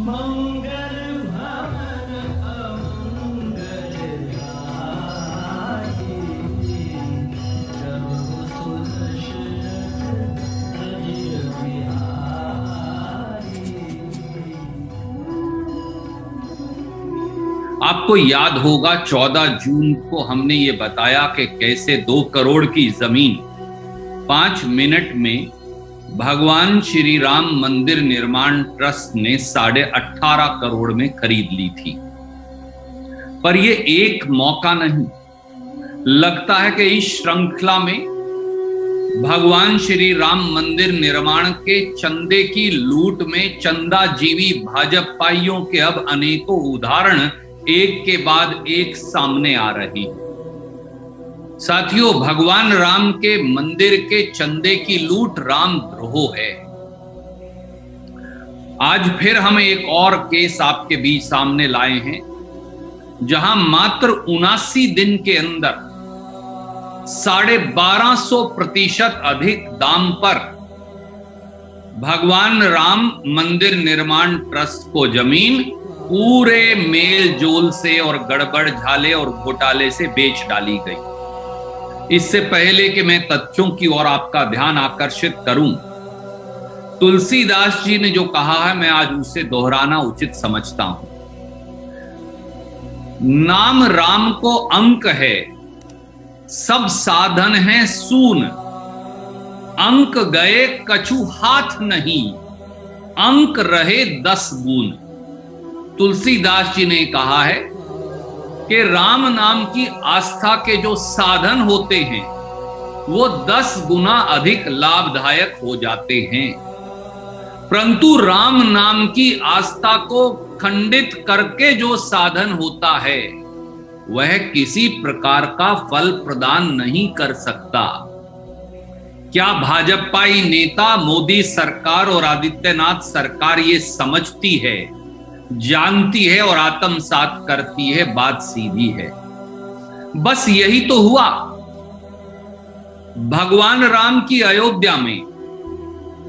मंगल भवन अमंगल हारी, प्रभु सुदशरथ अजिर बिहारी। आपको याद होगा 14 जून को हमने ये बताया कि कैसे 2 करोड़ की जमीन 5 मिनट में भगवान श्री राम मंदिर निर्माण ट्रस्ट ने 18.5 करोड़ में खरीद ली थी। पर ये एक मौका नहीं, लगता है कि इस श्रृंखला में भगवान श्री राम मंदिर निर्माण के चंदे की लूट में चंदाजीवी भाजपाइयों के अब अनेकों उदाहरण एक के बाद एक सामने आ रही हैं। साथियों, भगवान राम के मंदिर के चंदे की लूट रामद्रोह है। आज फिर हम एक और केस आपके बीच सामने लाए हैं, जहां मात्र 79 दिन के अंदर 1250% अधिक दाम पर भगवान राम मंदिर निर्माण ट्रस्ट को जमीन पूरे मेल जोल से और गड़बड़ झाले और घोटाले से बेच डाली गई। इससे पहले कि मैं तथ्यों की ओर आपका ध्यान आकर्षित करूं, तुलसीदास जी ने जो कहा है मैं आज उसे दोहराना उचित समझता हूं। नाम राम को अंक है, सब साधन है सून, अंक गए कछु हाथ नहीं, अंक रहे 10 गुण। तुलसीदास जी ने कहा है कि राम नाम की आस्था के जो साधन होते हैं वो 10 गुना अधिक लाभदायक हो जाते हैं, परंतु राम नाम की आस्था को खंडित करके जो साधन होता है वह किसी प्रकार का फल प्रदान नहीं कर सकता। क्या भाजपाई नेता मोदी सरकार और आदित्यनाथ सरकार ये समझती है, जानती है और आत्मसात करती है? बात सीधी है। बस यही तो हुआ। भगवान राम की अयोध्या में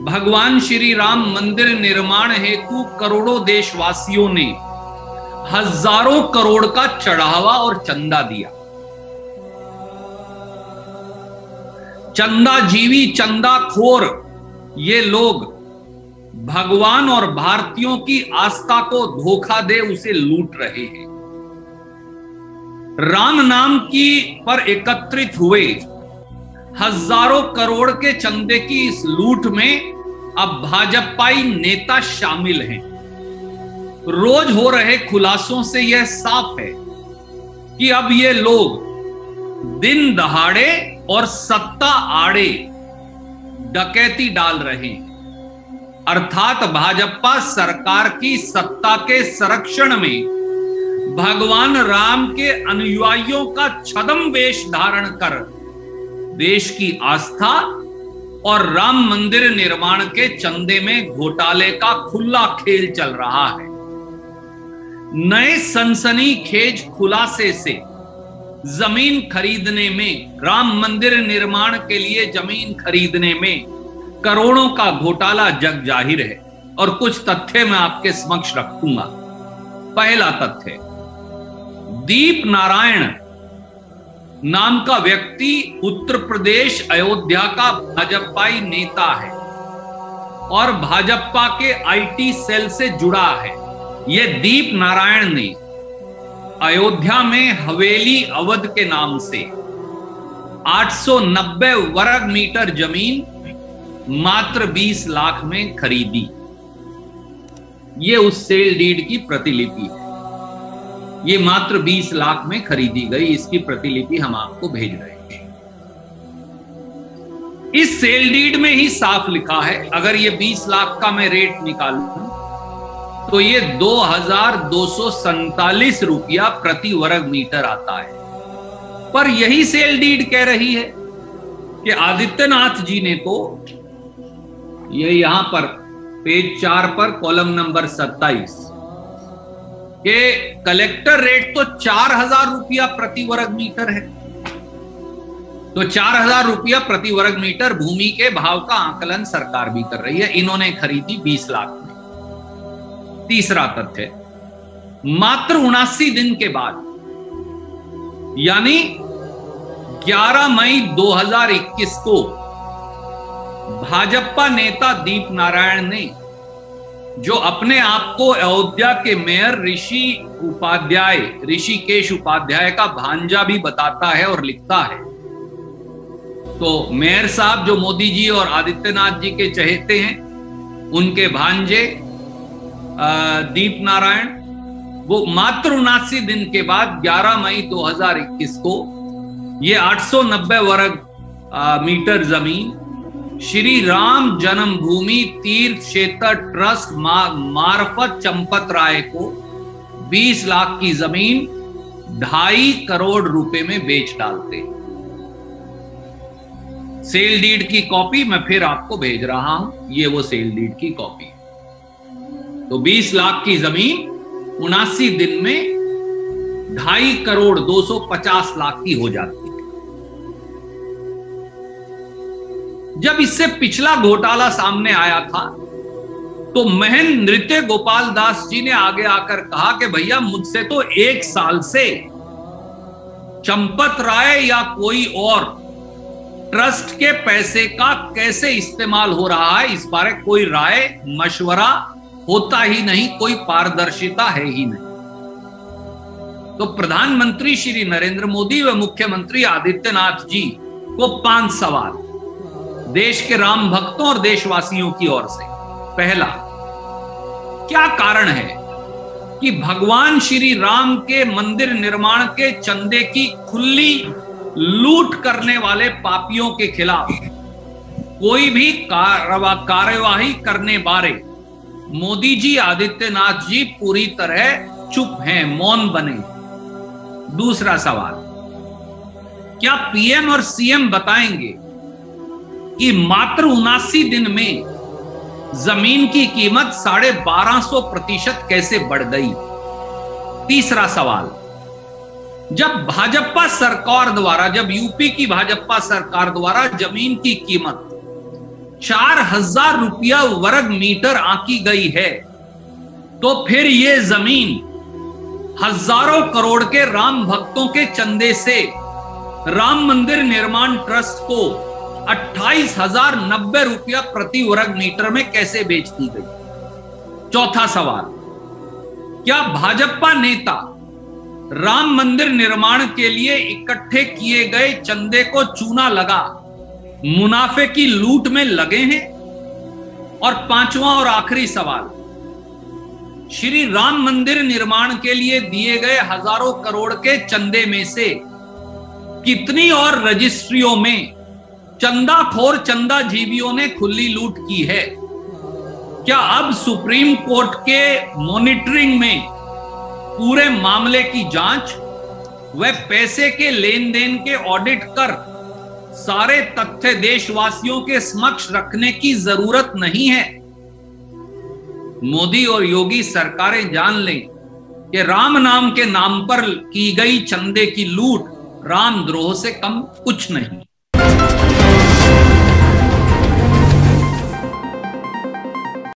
भगवान श्री राम मंदिर निर्माण हेतु करोड़ों देशवासियों ने हजारों करोड़ का चढ़ावा और चंदा दिया। चंदाजीवी, चंदाखोर ये लोग भगवान और भारतीयों की आस्था को धोखा दे उसे लूट रहे हैं। राम नाम की पर एकत्रित हुए हजारों करोड़ के चंदे की इस लूट में अब भाजपाई नेता शामिल हैं। रोज हो रहे खुलासों से यह साफ है कि अब ये लोग दिन दहाड़े और सत्ता आड़े डकैती डाल रहे हैं, अर्थात भाजपा सरकार की सत्ता के संरक्षण में भगवान राम के अनुयायियों का छद्म वेश धारण कर देश की आस्था और राम मंदिर निर्माण के चंदे में घोटाले का खुला खेल चल रहा है। नए सनसनीखेज खुलासे से जमीन खरीदने में, राम मंदिर निर्माण के लिए जमीन खरीदने में करोड़ों का घोटाला जग जाहिर है और कुछ तथ्य मैं आपके समक्ष रखूंगा। पहला तथ्य, दीप नारायण नाम का व्यक्ति उत्तर प्रदेश अयोध्या का भाजपाई नेता है और भाजपा के आईटी सेल से जुड़ा है। यह दीप नारायण ने अयोध्या में हवेली अवध के नाम से 890 वर्ग मीटर जमीन मात्र 20 लाख में खरीदी। ये उस सेल डीड की प्रतिलिपि है। ये मात्र 20 लाख में खरीदी गई, इसकी प्रतिलिपि हम आपको भेज रहे हैं। इस सेल डीड में ही साफ लिखा है, अगर ये 20 लाख का मैं रेट निकालूं तो ये 2247 रुपया प्रति वर्ग मीटर आता है। पर यही सेल डीड कह रही है कि आदित्यनाथ जी ने तो ये यहां पर पेज 4 पर कॉलम नंबर 27 के कलेक्टर रेट तो 4000 रुपया प्रति वर्ग मीटर है। तो 4000 रुपया प्रति वर्ग मीटर भूमि के भाव का आकलन सरकार भी कर रही है। इन्होंने खरीदी 20 लाख में। तीसरा तथ्य, मात्र 79 दिन के बाद यानी 11 मई 2021 को भाजपा नेता दीप नारायण ने, जो अपने आप को अयोध्या के मेयर ऋषिकेश उपाध्याय का भांजा भी बताता है और लिखता है, तो मेयर साहब जो मोदी जी और आदित्यनाथ जी के चहेते हैं, उनके भांजे दीप नारायण, वो मात्र 79 दिन के बाद 11 मई 2021 को ये 890 वर्ग मीटर जमीन श्री राम जन्मभूमि तीर्थ क्षेत्र ट्रस्ट मार्फत चंपत राय को 20 लाख की जमीन 2.5 करोड़ रुपए में बेच डालते। सेल डीड की कॉपी मैं फिर आपको भेज रहा हूं, ये वो सेल डीड की कॉपी। तो 20 लाख की जमीन 79 दिन में 2.5 करोड़ 250 लाख की हो जाती है। जब इससे पिछला घोटाला सामने आया था तो महन नृत्य गोपाल दास जी ने आगे आकर कहा कि भैया मुझसे तो 1 साल से चंपत राय या कोई और ट्रस्ट के पैसे का कैसे इस्तेमाल हो रहा है, इस बारे कोई राय मशवरा होता ही नहीं, कोई पारदर्शिता है ही नहीं। तो प्रधानमंत्री श्री नरेंद्र मोदी व मुख्यमंत्री आदित्यनाथ जी को 5 सवाल देश के राम भक्तों और देशवासियों की ओर से। पहला, क्या कारण है कि भगवान श्री राम के मंदिर निर्माण के चंदे की खुली लूट करने वाले पापियों के खिलाफ कोई भी कार्यवाही करने बारे मोदी जी आदित्यनाथ जी पूरी तरह चुप हैं, मौन बने? दूसरा सवाल, क्या पीएम और सीएम बताएंगे कि मात्र 79 दिन में जमीन की कीमत 1250% कैसे बढ़ गई? तीसरा सवाल, जब भाजपा सरकार द्वारा, जब यूपी की भाजपा सरकार द्वारा जमीन की कीमत 4000 रुपया वर्ग मीटर आंकी गई है, तो फिर ये जमीन हजारों करोड़ के राम भक्तों के चंदे से राम मंदिर निर्माण ट्रस्ट को 28,090 रुपया प्रति वर्ग मीटर में कैसे बेच दी गई? चौथा सवाल, क्या भाजपा नेता राम मंदिर निर्माण के लिए इकट्ठे किए गए चंदे को चूना लगा मुनाफे की लूट में लगे हैं? और पांचवा और आखिरी सवाल, श्री राम मंदिर निर्माण के लिए दिए गए हजारों करोड़ के चंदे में से कितनी और रजिस्ट्रियों में चंदाखोर चंदाजीवियों ने खुली लूट की है? क्या अब सुप्रीम कोर्ट के मॉनिटरिंग में पूरे मामले की जांच व पैसे के लेन देन के ऑडिट कर सारे तथ्य देशवासियों के समक्ष रखने की जरूरत नहीं है? मोदी और योगी सरकारें जान लें कि राम नाम के नाम पर की गई चंदे की लूट रामद्रोह से कम कुछ नहीं।